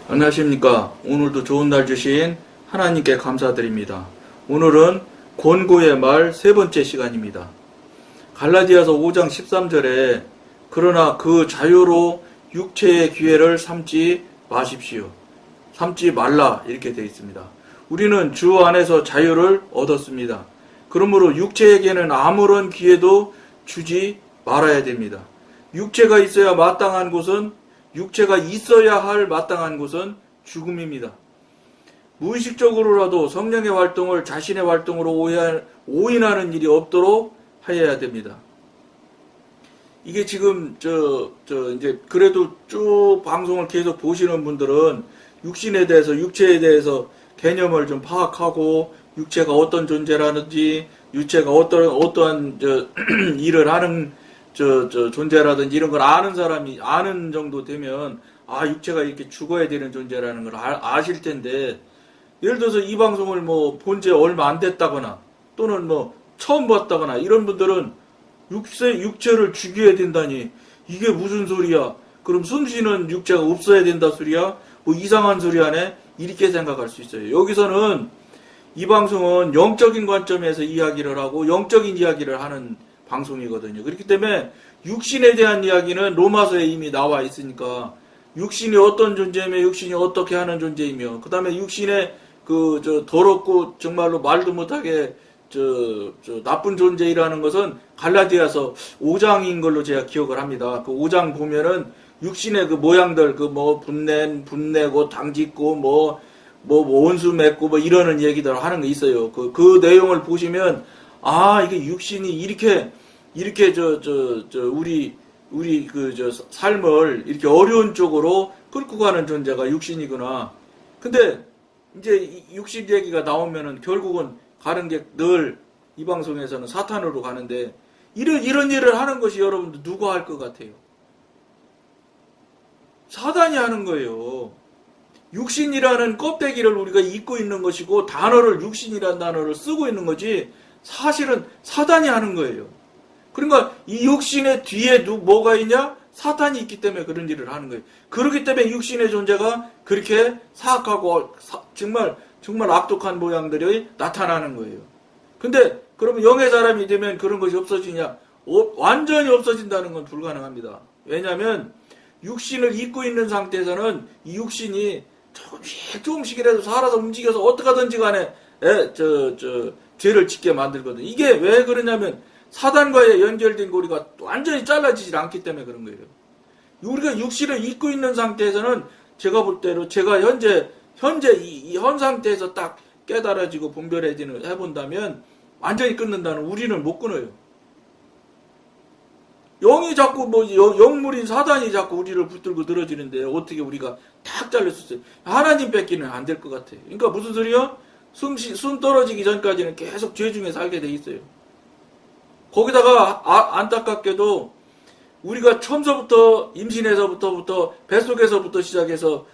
안녕하십니까. 오늘도 좋은 날 주신 하나님께 감사드립니다. 오늘은 권고의 말 세 번째 시간입니다. 갈라디아서 5장 13절에 그러나 그 자유로 육체의 기회를 삼지 마십시오. 삼지 말라 이렇게 되어 있습니다. 우리는 주 안에서 자유를 얻었습니다. 그러므로 육체에게는 아무런 기회도 주지 말아야 됩니다. 육체가 있어야 마땅한 곳은 육체가 있어야 할 마땅한 곳은 죽음입니다. 무의식적으로라도 성령의 활동을 자신의 활동으로 오인하는 일이 없도록 하여야 됩니다. 이게 지금 이제 그래도 쭉 방송을 계속 보시는 분들은 육신에 대해서 육체에 대해서 개념을 좀 파악하고 육체가 어떤 존재라든지 육체가 어떠한 일을 하는 존재라든지 이런 걸 아는 사람이 아는 정도 되면 육체가 이렇게 죽어야 되는 존재라는 걸 아실 텐데, 예를 들어서 이 방송을 본 지 얼마 안 됐다거나 또는 처음 봤다거나 이런 분들은 육체를 죽여야 된다니 이게 무슨 소리야? 그럼 숨쉬는 육체가 없어야 된다 소리야? 이상한 소리 하네? 이렇게 생각할 수 있어요. 여기서는 이 방송은 영적인 관점에서 이야기를 하고 영적인 이야기를 하는 방송이거든요. 그렇기 때문에 육신에 대한 이야기는 로마서에 이미 나와 있으니까 육신이 어떤 존재이며 육신이 어떻게 하는 존재이며 그 다음에 육신의 더럽고 정말로 말도 못하게 나쁜 존재이라는 것은 갈라디아서 5장인 걸로 제가 기억을 합니다. 그 5장 보면은 육신의 그 모양들 분내고 당짓고 원수 맺고 이러는 얘기들 하는 게 있어요. 그 내용을 보시면 이게 육신이 이렇게 우리 삶을 이렇게 어려운 쪽으로 끌고 가는 존재가 육신이구나. 근데 이제 육신 얘기가 나오면은 결국은 가는 게 늘 이 방송에서는 사탄으로 가는데 이런 일을 하는 것이 여러분들 누가 할 것 같아요? 사단이 하는 거예요. 육신이라는 껍데기를 우리가 입고 있는 것이고 육신이라는 단어를 쓰고 있는 거지 사실은 사단이 하는 거예요. 그러니까 이 육신의 뒤에 뭐가 있냐? 사탄이 있기 때문에 그런 일을 하는 거예요. 그렇기 때문에 육신의 존재가 그렇게 사악하고 정말 악독한 모양들이 나타나는 거예요. 근데 그러면 영의 사람이 되면 그런 것이 없어지냐? 완전히 없어진다는 건 불가능합니다. 왜냐하면 육신을 입고 있는 상태에서는 이 육신이 조금씩이라도 살아서 움직여서 어떡하든지 간에 죄를 짓게 만들거든요. 이게 왜 그러냐면 사단과의 연결된 고리가 완전히 잘라지질 않기 때문에 그런 거예요. 우리가 육신을 입고 있는 상태에서는 제가 볼 때로 제가 현재 이 현 상태에서 딱 깨달아지고 해본다면 완전히 끊는다는 우리는 못 끊어요. 영이 자꾸 영물인 사단이 자꾸 우리를 붙들고 늘어지는데 어떻게 우리가 딱 잘릴 수 있어요? 하나님 뺏기는 안 될 것 같아요. 그러니까 무슨 소리야? 숨 떨어지기 전까지는 계속 죄 중에 살게 돼 있어요. 거기다가 안타깝게도 우리가 처음서부터 임신에서부터 뱃속에서부터 시작해서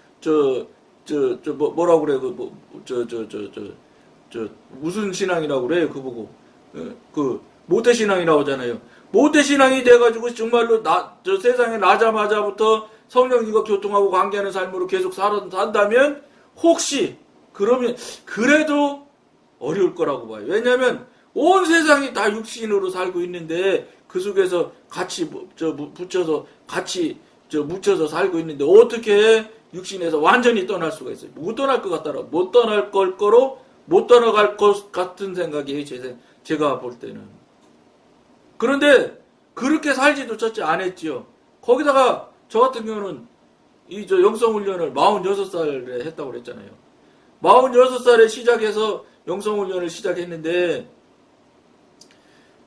뭐라고 그래 무슨 신앙이라고 그래요? 보고 모태신앙이라고 하잖아요. 모태신앙이 돼가지고 정말로 세상에 나자마자부터 성령님과 교통하고 관계하는 삶으로 계속 산다면 혹시 그러면 그래도 어려울 거라고 봐요. 왜냐하면 온 세상이 다 육신으로 살고 있는데 그 속에서 같이 묻혀서 살고 있는데 어떻게 육신에서 완전히 떠날 수가 있어요? 못 떠날 것 같더라고. 못 떠나갈 것 같은 생각이에요. 제가 볼 때는. 그런데 그렇게 살지도 첫째 안 했지요. 거기다가 저 같은 경우는 영성훈련을 46살에 했다고 그랬잖아요. 46살에 시작해서 영성훈련을 시작했는데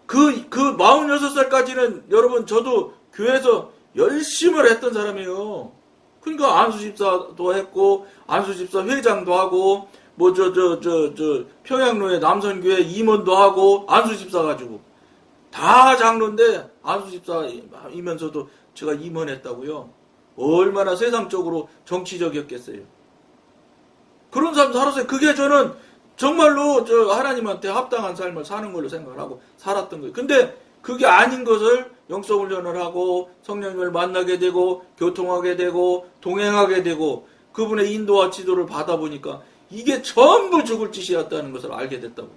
그 46살까지는 여러분 저도 교회에서 열심히 했던 사람이에요. 그러니까 안수집사도 했고 안수집사 회장도 하고 평양로에 남선교회 임원도 하고 안수집사 가지고 다 장로인데 안수집사이면서도 제가 임원했다고요. 얼마나 세상적으로 정치적이었겠어요. 그런 삶 살았어요. 그게 저는 정말로 하나님한테 합당한 삶을 사는 걸로 생각을 하고 살았던 거예요. 근데 그게 아닌 것을 영성훈련을 하고 성령님을 만나게 되고 교통하게 되고 동행하게 되고 그분의 인도와 지도를 받아보니까 이게 전부 죽을 짓이었다는 것을 알게 됐다고.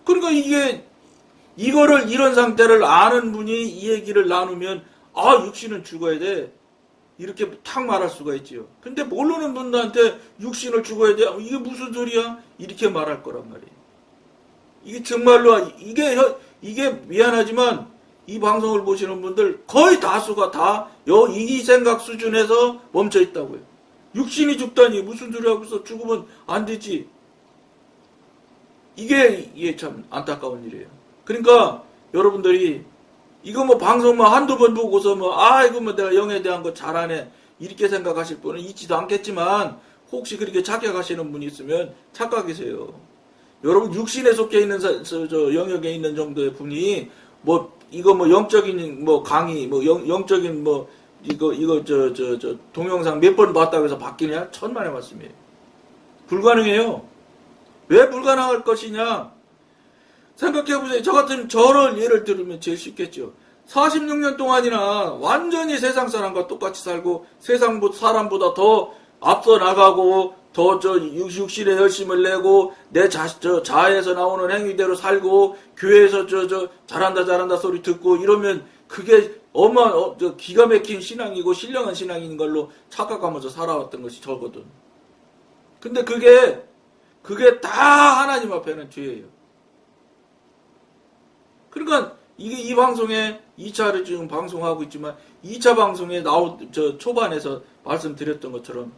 그러니까 이거를, 이런 상태를 아는 분이 이 얘기를 나누면, 육신은 죽어야 돼. 이렇게 탁 말할 수가 있지요. 근데 모르는 분들한테 육신을 죽어야 돼. 이게 무슨 소리야? 이렇게 말할 거란 말이에요. 이게 정말로, 이게 미안하지만, 이 방송을 보시는 분들 거의 다수가 다 이 생각 수준에서 멈춰 있다고요. 육신이 죽다니 무슨 소리 하고서 죽으면 안 되지. 이게 참 안타까운 일이에요. 그러니까 여러분들이 이거 뭐 방송만 한두 번 보고서 이거 뭐 내가 영에 대한 거 잘하네 이렇게 생각하실 분은 있지도 않겠지만, 혹시 그렇게 착각하시는 분이 있으면 착각이세요. 여러분 육신에 속해 있는 영역에 있는 정도의 분이 이거 영적인 강의 영적인 이거 동영상 몇 번 봤다고 해서 바뀌냐? 천만의 말씀이에요. 불가능해요. 왜 불가능할 것이냐? 생각해보세요. 저 같은 저를 예를 들으면 제일 쉽겠죠. 46년 동안이나 완전히 세상 사람과 똑같이 살고 사람보다 더 앞서 나가고 더 육신에 열심을 내고 내 자아에서 나오는 행위대로 살고 교회에서 잘한다 소리 듣고 이러면 그게 기가 막힌 신앙이고 신령한 신앙인 걸로 착각하면서 살아왔던 것이 저거든. 근데 그게 다 하나님 앞에는 죄예요. 그러니까 이 방송에 2차를 지금 방송하고 있지만 2차 방송에 초반에서 말씀드렸던 것처럼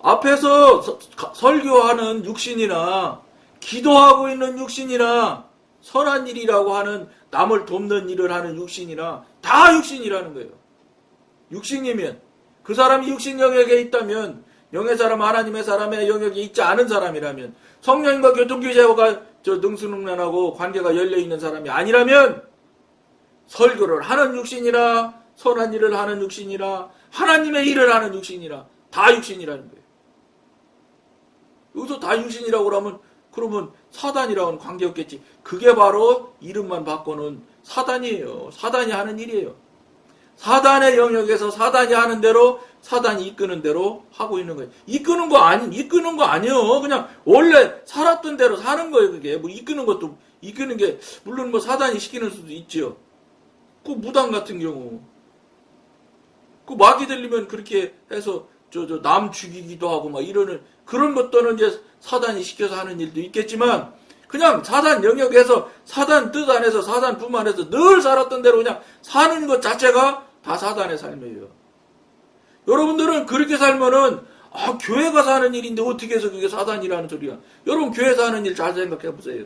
앞에서 설교하는 육신이나 기도하고 있는 육신이나 선한 일이라고 하는 남을 돕는 일을 하는 육신이나 다 육신이라는 거예요. 육신이면 그 사람이 육신 영역에 있다면 영의 사람 하나님의 사람의 영역에 있지 않은 사람이라면 성령님과 교통교제가 능수능란하고 관계가 열려있는 사람이 아니라면 설교를 하는 육신이라 선한 일을 하는 육신이라 하나님의 일을 하는 육신이라 다 육신이라는 거예요. 여기서 다 육신이라고 그러면 사단이랑은 관계없겠지. 그게 바로 이름만 바꿔놓은 사단이에요. 사단이 하는 일이에요. 사단의 영역에서 사단이 하는 대로 사단이 이끄는 대로 하고 있는 거예요. 이끄는 거 아니에요. 그냥 원래 살았던 대로 사는 거예요. 그게 이끄는 게 물론 사단이 시키는 수도 있죠. 그 무당 같은 경우 그 마귀 들리면 그렇게 해서 남 죽이기도 하고 이러는 그런 것들은 이제 사단이 시켜서 하는 일도 있겠지만, 그냥 사단 영역에서 사단 뜻 안에서 사단 품 안에서 늘 살았던 대로 그냥 사는 것 자체가 다 사단의 삶이에요. 여러분들은 그렇게 살면은 교회가 사는 일인데 어떻게 해서 그게 사단이라는 소리야. 여러분 교회에서 하는 일 잘 생각해 보세요.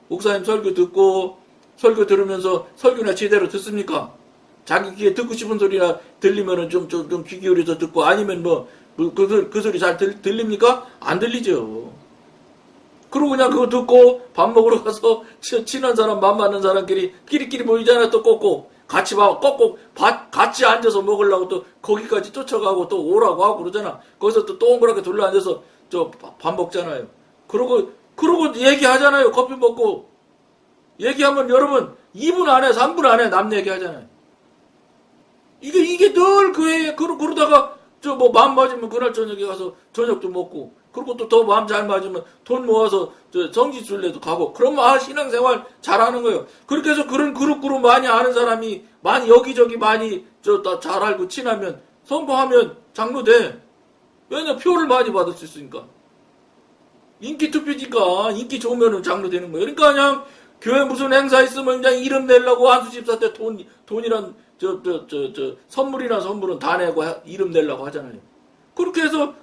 목사님 설교 듣고 설교 들으면서 설교나 제대로 듣습니까? 자기 귀에 듣고 싶은 소리나 들리면은 좀 귀 기울여서 듣고, 아니면 그 소리 잘 들립니까? 안 들리죠. 그러고 그냥 그거 듣고 밥 먹으러 가서 친한 사람, 맘 맞는 사람끼리 끼리끼리 모이잖아. 또 꼭꼭 같이 같이 앉아서 먹으려고 또 거기까지 쫓아가고 또 오라고 하고 그러잖아. 거기서 또 동그랗게 둘러앉아서 밥 먹잖아요. 그러고 얘기하잖아요. 커피 먹고 얘기하면 여러분 2분 안에 3분 안에 남 얘기하잖아요. 이게 늘 그러다가 마음 맞으면 그날 저녁에 가서 저녁도 먹고, 그리고 또 더 마음 잘 맞으면 돈 모아서 성지순례도 가고, 그러면 신앙생활 잘하는 거예요. 그렇게 해서 그런 그룹 많이 아는 사람이 여기저기 많이 잘 알고 친하면 선거하면 장로 돼. 왜냐 표를 많이 받을 수 있으니까. 인기 투표니까 인기 좋으면 장로 되는 거예요. 그러니까 그냥 교회 무슨 행사 있으면 그냥 이름 내려고 한수집사 때 돈이란 선물은 다 내고 이름 내려고 하잖아요. 그렇게 해서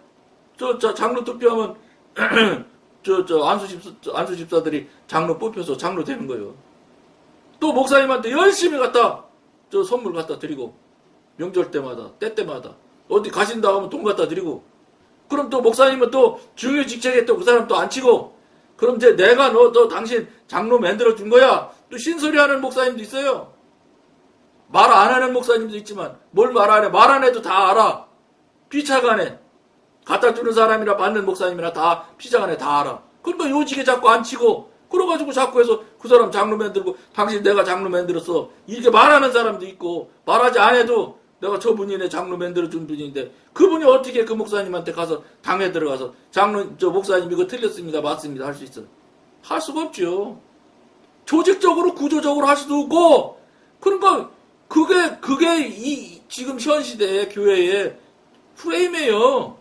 장로 투표하면 안수집사들이 장로 뽑혀서 장로 되는 거예요. 또 목사님한테 열심히 선물 갖다 드리고, 명절 때마다 때때마다 어디 가신다 하면 돈 갖다 드리고, 그럼 또 목사님은 또 중요 직책에 또 그 사람 또 안 치고, 그럼 이제 내가 너 당신 장로 만들어 준 거야. 또 신소리 하는 목사님도 있어요. 말 안 하는 목사님도 있지만, 뭘 말 안 해? 말 안 해도 다 알아. 피차간에 갖다 주는 사람이나 받는 목사님이나 다 피차간에 다 알아. 그러니까 요직에 자꾸 안 치고, 그래가지고 자꾸 해서 그 사람 장로 만들고, 당신 내가 장로 만들었어. 이렇게 말하는 사람도 있고, 말하지 안 해도 내가 저분이네 장로 만들어준 분인데 그분이 어떻게 그 목사님한테 가서 당에 들어가서 저 목사님 이거 틀렸습니다 맞습니다 할 수 있어? 할 수가 없죠. 조직적으로 구조적으로 할 수도 없고 그러니까 그게 이 지금 현 시대의 교회의 프레임이에요.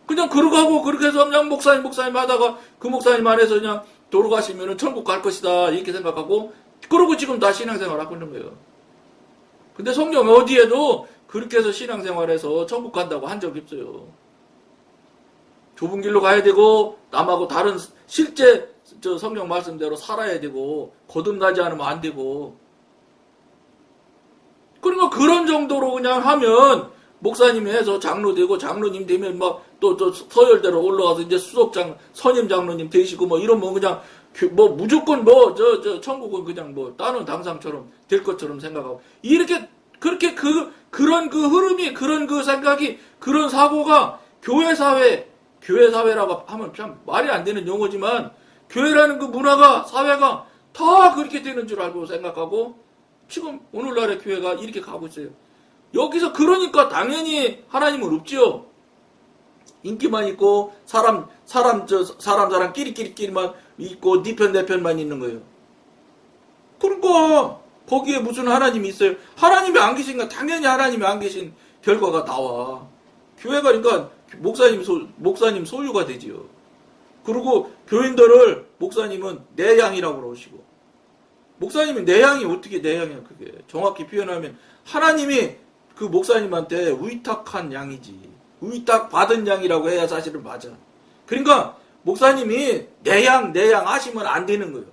그냥 그러고 그렇게 해서 그냥 목사님 하다가 그 목사님 안에서 그냥 돌아가시면은 천국 갈 것이다 이렇게 생각하고 그러고 지금 다 신앙생활 하고 있는 거예요. 근데 성경 어디에도 그렇게 해서 신앙생활해서 천국 간다고 한 적이 없어요. 좁은 길로 가야 되고 남하고 다른 실제 저 성경 말씀대로 살아야 되고 거듭나지 않으면 안 되고 그러니까 그런 정도로 그냥 하면 목사님이 해서 장로 되고 장로님 되면 막 또 서열대로 올라가서 이제 수석장 선임 장로님 되시고 뭐 이런 뭐 그냥 뭐 무조건 뭐 천국은 그냥 뭐 다른 당상처럼 될 것처럼 생각하고 이렇게 그렇게 그런 그 흐름이 그런 그 생각이 그런 사고가 교회 사회라고 하면 참 말이 안 되는 용어지만 교회라는 그 문화가 사회가 다 그렇게 되는 줄 알고 생각하고 지금 오늘날의 교회가 이렇게 가고 있어요. 여기서 그러니까 당연히 하나님은 없지요. 인기만 있고 사람 끼리끼리만 있고 네 편 내 편만 있는 거예요. 그러니까 거기에 무슨 하나님이 있어요? 하나님이 안 계신가? 당연히 하나님이 안 계신 결과가 나와. 교회가 그러니까 목사님 소유가 되지요. 그리고 교인들을 목사님은 내 양이라고 그러시고 목사님이 내 양이 어떻게 내 양이야 그게 정확히 표현하면 하나님이 그 목사님한테 위탁한 양이지 위탁 받은 양이라고 해야 사실은 맞아. 그러니까 목사님이 내 양 하시면 안 되는 거예요.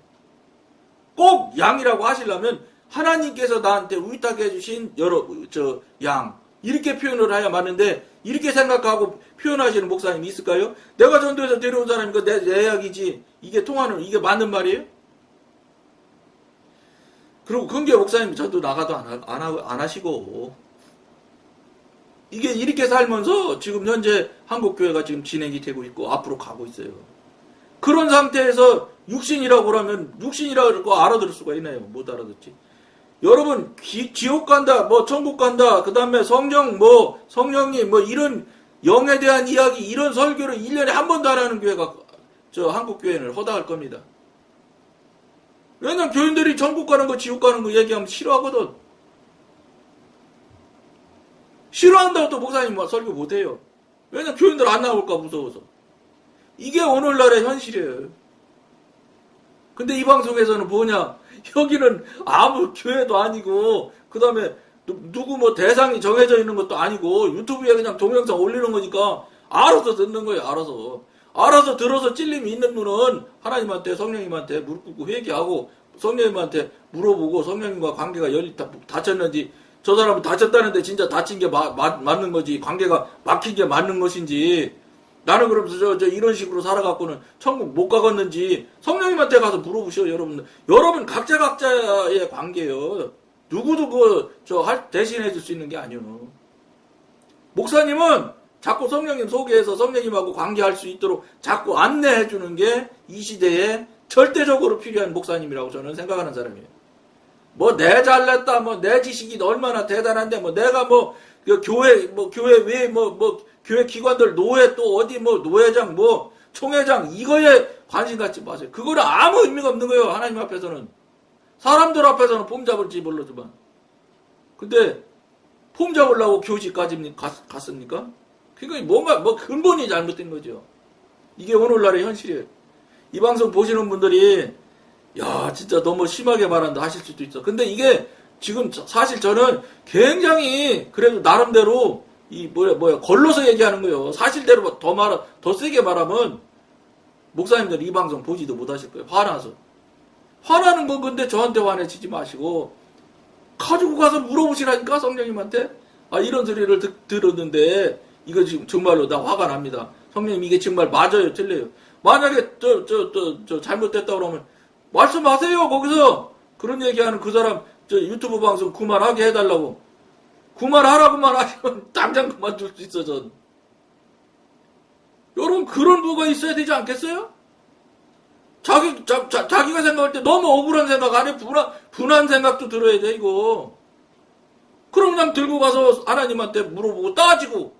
꼭 양이라고 하시려면 하나님께서 나한테 위탁해 주신 양 이렇게 표현을 해야 맞는데 이렇게 생각하고 표현하시는 목사님이 있을까요? 내가 전도해서 데려온 사람이니까 내 양이지 이게 통하는 이게 맞는 말이에요? 그리고 근교 목사님이 전도 나가도 안 하시고 이게 이렇게 살면서 지금 현재 한국교회가 지금 진행이 되고 있고 앞으로 가고 있어요. 그런 상태에서 육신이라고 그러면 육신이라고 알아들을 수가 있나요? 못 알아듣지. 여러분 지옥 간다 뭐 천국 간다 그 다음에 성령이 뭐 이런 영에 대한 이야기 이런 설교를 1년에 한 번도 안 하는 교회가 한국교회는 허다할 겁니다. 왜냐면 교인들이 천국 가는 거 지옥 가는 거 얘기하면 싫어하거든. 싫어한다고 또 목사님 설교 못해요. 왜냐면 교인들 안 나올까 무서워서. 이게 오늘날의 현실이에요. 근데 이 방송에서는 뭐냐? 여기는 아무 교회도 아니고 그 다음에 누구 뭐 대상이 정해져 있는 것도 아니고 유튜브에 그냥 동영상 올리는 거니까 알아서 듣는 거예요. 알아서 들어서 찔림이 있는 분은 하나님한테 성령님한테 무릎 꿇고 회개하고 성령님한테 물어보고 성령님과 관계가 닫혔는지 저 사람은 다쳤다는데 진짜 다친 게 맞는 거지 관계가 막힌 게 맞는 것인지 나는 그러면서 이런 식으로 살아갖고는 천국 못 가겠는지 성령님한테 가서 물어보셔. 여러분 각자의 관계요. 누구도 대신해 줄 수 있는 게 아니요. 목사님은 자꾸 성령님 소개해서 성령님하고 관계할 수 있도록 자꾸 안내해 주는 게 이 시대에 절대적으로 필요한 목사님이라고 저는 생각하는 사람이에요. 뭐 내 잘났다 뭐 내 지식이 얼마나 대단한데 뭐 내가 교회 외에 교회 기관들 노회 또 어디 노회장 총회장 이거에 관심 갖지 마세요. 그거는 아무 의미가 없는 거예요. 하나님 앞에서는. 사람들 앞에서는 폼 잡을지 몰라도만. 근데 폼 잡으려고 교직까지 갔습니까? 그러니까 뭔가 근본이 잘못된 거죠. 이게 오늘날의 현실이에요. 이 방송 보시는 분들이 야 진짜 너무 심하게 말한다 하실 수도 있어. 근데 이게 지금 사실 저는 굉장히 그래도 나름대로 걸러서 얘기하는 거예요. 사실대로 더 세게 말하면 목사님들 이 방송 보지도 못하실 거예요. 화나서. 화나는 건 근데 저한테 화내치지 마시고 가지고 가서 물어보시라니까 성령님한테. 아 이런 소리를 들었는데 이거 지금 정말로 나 화가 납니다. 성령님 이게 정말 맞아요 틀려요. 만약에 잘못됐다 그러면 말씀하세요 거기서. 그런 얘기하는 그 사람 유튜브 방송 그만하게 해달라고. 그만하라고만 하시면 당장 그만둘 수 있어 전. 여러분 그런 부가 있어야 되지 않겠어요? 자기가 생각할 때 너무 억울한 생각 안에 분한 생각도 들어야 돼 이거. 그럼 그냥 들고 가서 하나님한테 물어보고 따지고,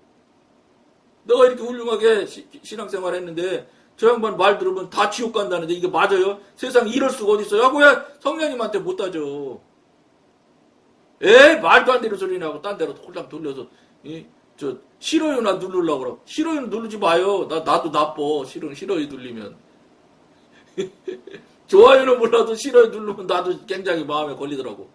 내가 이렇게 훌륭하게 신앙생활 했는데 저 양반 말 들으면 다 지옥 간다는데 이게 맞아요? 세상에 이럴 수가 어디 있어요? 하고 야 성령님한테 못 따져. 에이 말도 안 되는 소리 나고 딴 데로 홀랑 돌려서 저 싫어요나 누르려고 그러고. 싫어요 누르지 마요. 나도 나빠. 싫어요 눌리면. 좋아요는 몰라도 싫어요 누르면 나도 굉장히 마음에 걸리더라고.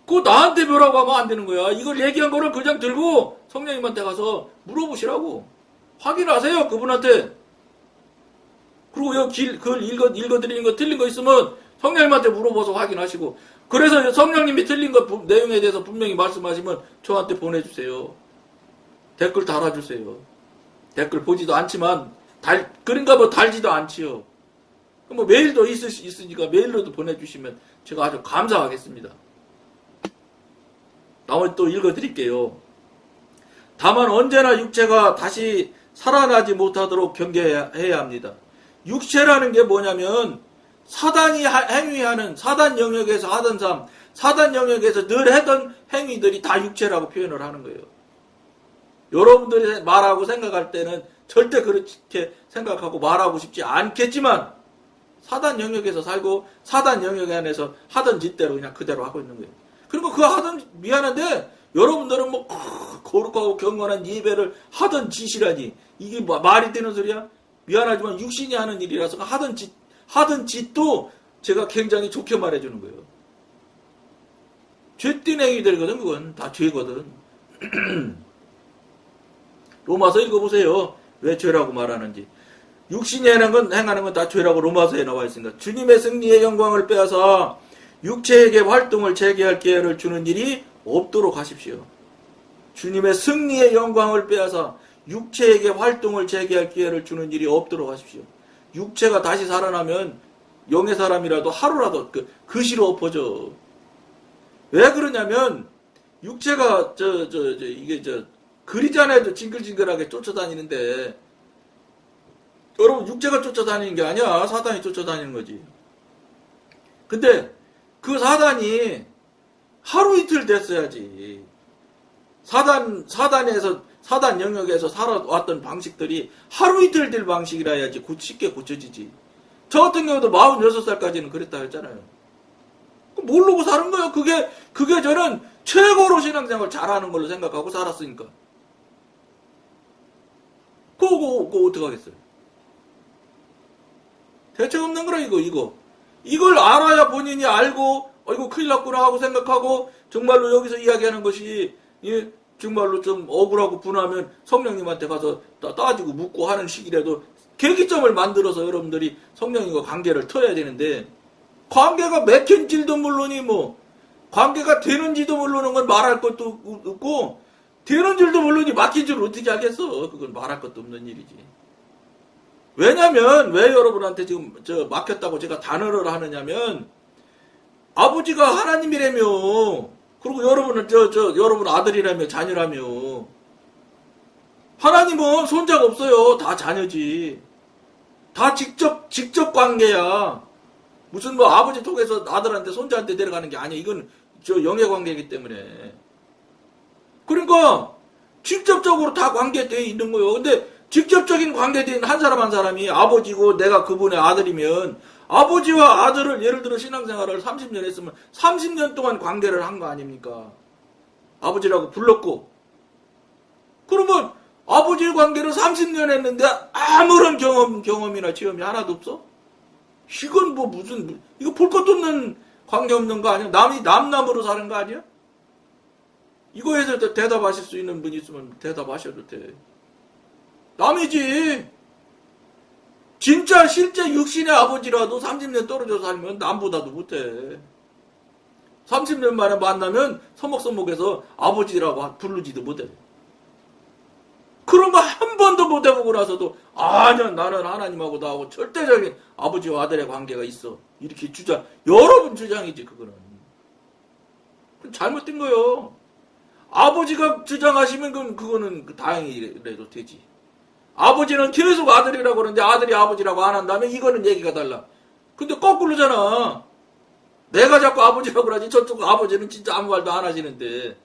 그거 나한테 뭐라고 하면 안 되는 거야. 이걸 얘기한 거를 그냥 들고 성령님한테 가서 물어보시라고. 확인하세요, 그분한테. 그리고 여기 글 읽어드리는 거 틀린 거 있으면 성령님한테 물어봐서 확인하시고. 그래서 성령님이 틀린 거 내용에 대해서 분명히 말씀하시면 저한테 보내주세요. 댓글 달아주세요. 댓글 보지도 않지만, 그런가 뭐 달지도 않지요. 뭐 메일도 있으니까 메일로도 보내주시면 제가 아주 감사하겠습니다. 나머지 또 읽어드릴게요. 다만 언제나 육체가 다시 살아나지 못하도록 경계해야 합니다. 육체라는 게 뭐냐면 사단이 행위하는 사단 영역에서 하던 삶, 사단 영역에서 늘 하던 행위들이 다 육체라고 표현을 하는 거예요. 여러분들이 말하고 생각할 때는 절대 그렇게 생각하고 말하고 싶지 않겠지만 사단 영역에서 살고 사단 영역 안에서 하던 짓대로 그냥 그대로 하고 있는 거예요. 그리고 그 하던 미안한데 여러분들은 뭐 거룩하고 경건한 예배를 하던 짓이라니 이게 말이 되는 소리야? 미안하지만 육신이 하는 일이라서 하던 짓도 제가 굉장히 좋게 말해주는 거예요. 죄된 행위들거든. 그건 다 죄거든. 로마서 읽어보세요. 왜 죄라고 말하는지. 육신이 행하는 건 다 죄라고 로마서에 나와 있습니다. 주님의 승리의 영광을 빼앗아 육체에게 활동을 재개할 기회를 주는 일이 없도록 하십시오. 주님의 승리의 영광을 빼앗아 육체에게 활동을 재개할 기회를 주는 일이 없도록 하십시오. 육체가 다시 살아나면 영의 사람이라도 하루라도 그시로 엎어져. 왜 그러냐면 육체가 이게 그리잖아요. 징글징글하게 쫓아다니는데 여러분 육체가 쫓아다니는 게 아니야. 사단이 쫓아다니는 거지. 근데 그 사단이 하루 이틀 됐어야지. 사단 영역에서 살아왔던 방식들이 하루 이틀 될 방식이라 해야지 쉽게 고쳐지지. 저 같은 경우도 46살까지는 그랬다 했잖아요. 모르고 사는 거예요. 그게 저는 최고로 신앙생활 잘하는 걸로 생각하고 살았으니까. 그거 어떡하겠어요. 대책 없는 거라 이거. 이걸 알아야 본인이 알고 이거 큰일 났구나 하고 생각하고 정말로 여기서 이야기하는 것이 정말로 좀 억울하고 분하면 성령님한테 가서 따지고 묻고 하는 시기라도 계기점을 만들어서 여러분들이 성령님과 관계를 터야 되는데 관계가 맥힌지도 물론이 관계가 되는지도 모르는 건 말할 것도 없고 되는 줄도 모르니 막힌 줄 어떻게 알겠어. 그건 말할 것도 없는 일이지. 왜냐면 왜 여러분한테 지금 막혔다고 제가 단언을 하느냐면 아버지가 하나님이라며 그리고 여러분은 여러분 아들이라며 자녀라며 하나님은 손자가 없어요. 다 자녀지. 다 직접 관계야. 무슨 아버지 통해서 아들한테 손자한테 내려가는 게 아니야. 이건 영의 관계이기 때문에. 그러니까 직접적으로 다 관계되어 있는 거예요. 근데 직접적인 관계된 한 사람 한 사람이 아버지고 내가 그분의 아들이면 아버지와 아들을 예를 들어 신앙생활을 30년 했으면 30년 동안 관계를 한 거 아닙니까? 아버지라고 불렀고 그러면 아버지의 관계를 30년 했는데 아무런 경험이나 체험이 하나도 없어? 이건 이거 볼 것도 없는 관계 없는 거 아니야? 남으로 사는 거 아니야? 이거에서 대답하실 수 있는 분이 있으면 대답하셔도 돼. 남이지. 진짜 실제 육신의 아버지라도 30년 떨어져 살면 남보다도 못해. 30년 만에 만나면 서먹서먹해서 아버지라고 부르지도 못해. 그런 거 한 번도 못 해보고 나서도 아니야 나는 하나님하고 나하고 절대적인 아버지와 아들의 관계가 있어. 이렇게 여러분 주장이지 그거는. 잘못된 거요. 아버지가 주장하시면 그거는 다행이라도 되지. 아버지는 계속 아들이라고 그러는데 아들이 아버지라고 안 한다면 이거는 얘기가 달라. 근데 거꾸로잖아. 내가 자꾸 아버지라고 그러지 저쪽 아버지는 진짜 아무 말도 안 하시는데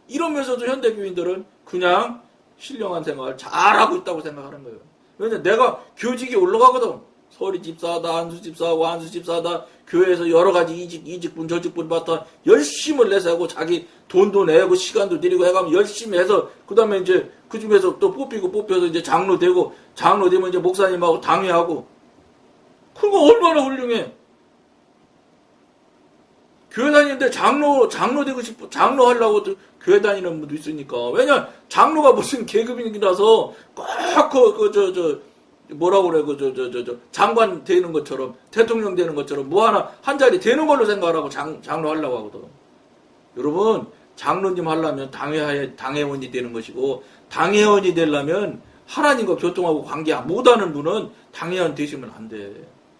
이러면서도 현대 교인들은 그냥 신령한 생활 잘하고 있다고 생각하는 거예요. 왜냐면 내가 교직에 올라가거든. 서리 집사하다, 안수 집사하고, 안수 집사하다, 교회에서 여러 가지 이직분, 저직분 받다 열심히 내세우고 자기 돈도 내고 시간도 들이고 해가면 열심히 해서 그 다음에 이제 그 중에서 또 뽑혀서 이제 장로 되고, 장로 되면 이제 목사님하고 당회하고. 그거 얼마나 훌륭해. 교회 다니는데 장로 되고 싶고, 장로 하려고 교회 다니는 분도 있으니까. 왜냐, 장로가 무슨 계급이라서 꼭 뭐라고 그래, 장관 되는 것처럼, 대통령 되는 것처럼, 뭐 하나, 한 자리 되는 걸로 생각하고 장로 하려고 하거든. 여러분, 장로님 하려면 당회원이 되는 것이고, 당회원이 되려면 하나님과 교통하고 관계 못하는 분은 당회원 되시면 안 돼.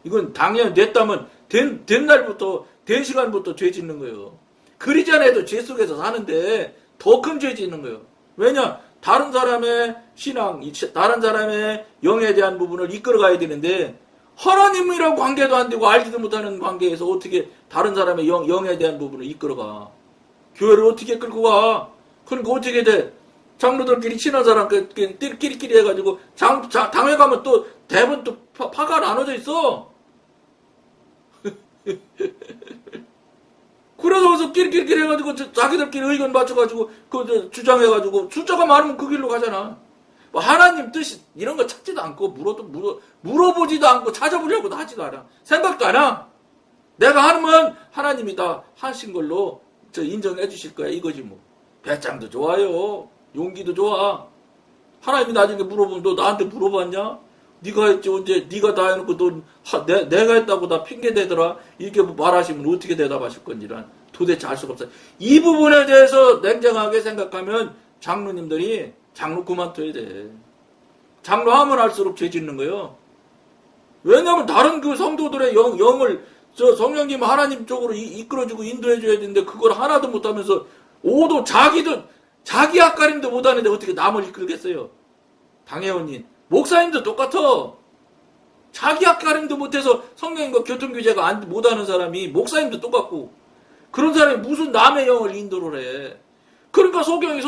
이건 당회원 됐다면, 된 날부터, 된 시간부터 죄 짓는 거예요. 그리 전에도 죄 속에서 사는데, 더 큰 죄 짓는 거예요. 왜냐? 다른 사람의 신앙, 다른 사람의 영에 대한 부분을 이끌어가야 되는데 하나님이랑 관계도 안 되고 알지도 못하는 관계에서 어떻게 다른 사람의 영에 대한 부분을 이끌어가? 교회를 어떻게 끌고 가? 그러니까 어떻게 돼? 장로들끼리 친한 사람 끼리끼리 해가지고 당회 가면 또 대부분 또 파가 나눠져 있어. 그래서 끼리끼리 해가지고 자기들끼리 의견 맞춰가지고 주장해가지고 숫자가 많으면 그 길로 가잖아. 뭐 하나님 뜻이 이런 거 찾지도 않고 물어보지도 않고 찾아보려고도 하지도 않아. 생각도 안 하. 내가 하면 하나님이 다 하신 걸로 인정해 주실 거야 이거지 뭐. 배짱도 좋아요. 용기도 좋아. 하나님이 나중에 물어보면 너 나한테 물어봤냐? 네가 했지 언제 네가 다 해놓고 내가 했다고 다 핑계 대더라. 이렇게 말하시면 어떻게 대답하실 건지란 도대체 알 수가 없어요. 이 부분에 대해서 냉정하게 생각하면 장로님들이 장로 그만둬야 돼. 장로 하면 할수록 죄 짓는 거예요. 왜냐하면 다른 그 성도들의 영을 성령님 하나님 쪽으로 이끌어주고 인도해줘야 되는데 그걸 하나도 못하면서 오도 자기 앞가림도 못하는데 어떻게 남을 이끌겠어요. 당회원님 목사님도 똑같아. 자기 앞가림도 못해서 성령님과 교통규제가 못하는 사람이 목사님도 똑같고 그런 사람이 무슨 남의 영을 인도를 해. 그러니까 소경을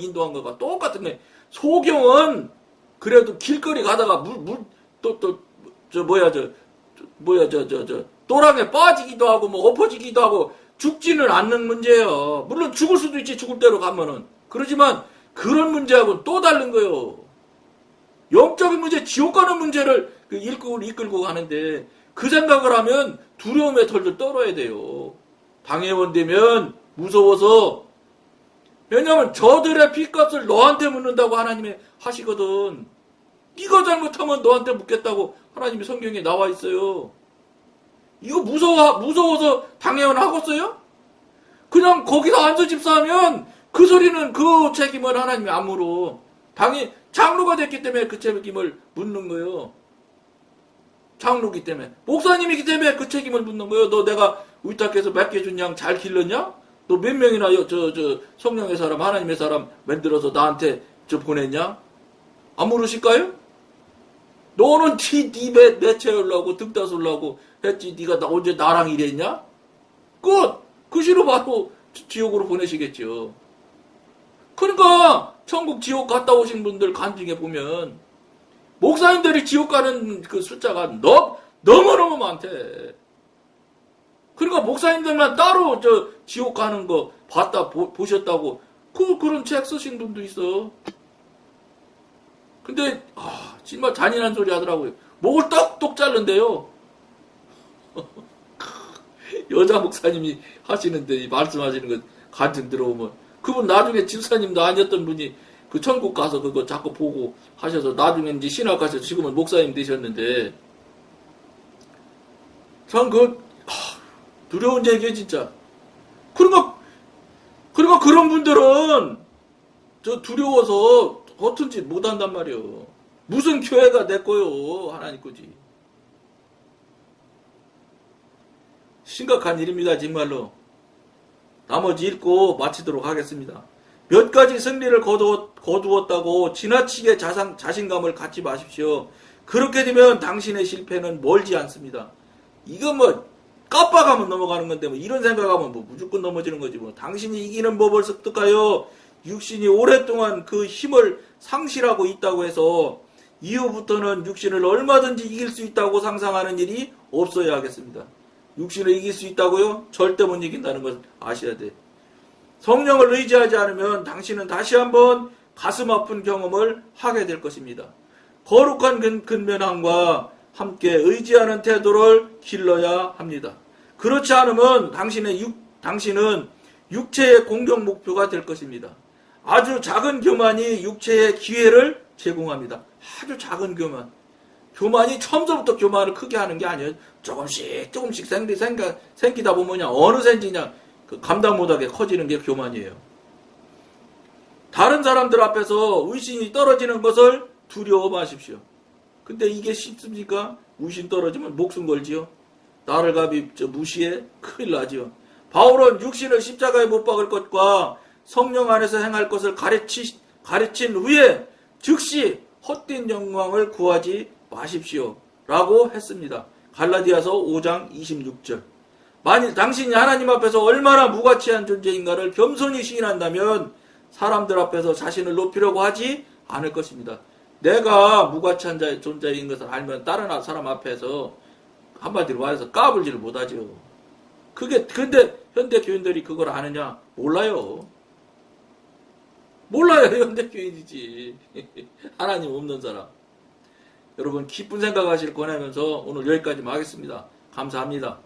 인도한 거가 똑같은 거야. 소경은 그래도 길거리 가다가 또랑에 빠지기도 하고 뭐 엎어지기도 하고 죽지는 않는 문제예요. 물론 죽을 수도 있지 죽을 대로 가면은. 그렇지만 그런 문제하고는 또 다른 거예요. 영적인 문제, 지옥 가는 문제를 이끌고 가는데 그 생각을 하면 두려움의 털들 떨어야 돼요. 당회원 되면 무서워서. 왜냐면 저들의 피값을 너한테 묻는다고 하나님이 하시거든. 네가 잘못하면 너한테 묻겠다고 하나님이 성경에 나와 있어요. 이거 무서워서 당회원 하겠어요? 그냥 거기서 안수 집사하면 그 소리는 그 책임을 하나님이 안 물어. 장로가 됐기 때문에 그 책임을 묻는 거예요. 장로기 때문에. 목사님이기 때문에 그 책임을 묻는 거예요. 너 내가 위탁해서 맡겨준 양 잘 길렀냐? 너 몇 명이나 성령의 사람, 하나님의 사람 만들어서 나한테 보냈냐? 안 물으실까요? 너는 네 배 채우려고 등 따수려고 했지. 네가 언제 나랑 일했냐? 그 시로 바로 지옥으로 보내시겠죠. 그러니까 천국 지옥 갔다 오신 분들 간증해 보면 목사님들이 지옥 가는 그 숫자가 너무너무 많대. 그러니까 목사님들만 따로 지옥 가는 거 보셨다고 그런 책 쓰신 분도 있어. 근데 정말 잔인한 소리 하더라고요. 목을 떡떡 자른대요. 여자 목사님이 하시는데 말씀하시는 거 간증 들어오면 그분 나중에 집사님도 아니었던 분이 그 천국 가서 그거 자꾸 보고 하셔서 나중에 이제 신학 가셔서 지금은 목사님 되셨는데 참 두려운 얘기예요 진짜. 그러니까 그런 분들은 두려워서 허튼 짓 못한단 말이에요. 무슨 교회가 내 거요. 하나님 거지. 심각한 일입니다. 정말로. 나머지 읽고 마치도록 하겠습니다. 몇 가지 승리를 거두었다고 지나치게 자신감을 갖지 마십시오. 그렇게 되면 당신의 실패는 멀지 않습니다. 이거 깜빡하면 넘어가는 건데 뭐 이런 생각하면 뭐 무조건 넘어지는 거지 뭐. 당신이 이기는 법을 습득하여 육신이 오랫동안 그 힘을 상실하고 있다고 해서 이후부터는 육신을 얼마든지 이길 수 있다고 상상하는 일이 없어야 하겠습니다. 육신을 이길 수 있다고요? 절대 못 이긴다는 것을 아셔야 돼. 성령을 의지하지 않으면 당신은 다시 한번 가슴 아픈 경험을 하게 될 것입니다. 거룩한 근면함과 함께 의지하는 태도를 길러야 합니다. 그렇지 않으면 당신은 육체의 공격 목표가 될 것입니다. 아주 작은 교만이 육체의 기회를 제공합니다. 아주 작은 교만. 교만이 처음부터 교만을 크게 하는 게 아니에요. 조금씩 생기다 보면 그냥 어느샌지 그냥 감당 못하게 커지는 게 교만이에요. 다른 사람들 앞에서 의신이 떨어지는 것을 두려워 마십시오. 근데 이게 쉽습니까? 의신 떨어지면 목숨 걸지요. 나를 감히 무시해? 큰일 나지요. 바울은 육신을 십자가에 못 박을 것과 성령 안에서 행할 것을 가르친 후에 즉시 헛된 영광을 구하지 마십시오. 라고 했습니다. 갈라디아서 5장 26절. 만일 당신이 하나님 앞에서 얼마나 무가치한 존재인가를 겸손히 시인한다면 사람들 앞에서 자신을 높이려고 하지 않을 것입니다. 내가 무가치한 존재인 것을 알면 다른 사람 앞에서 한마디로 말해서 까불지를 못하죠. 근데 현대 교인들이 그걸 아느냐? 몰라요. 현대 교인이지. 하나님 없는 사람. 여러분 기쁜 생각하시길 권하면서 오늘 여기까지만 하겠습니다. 감사합니다.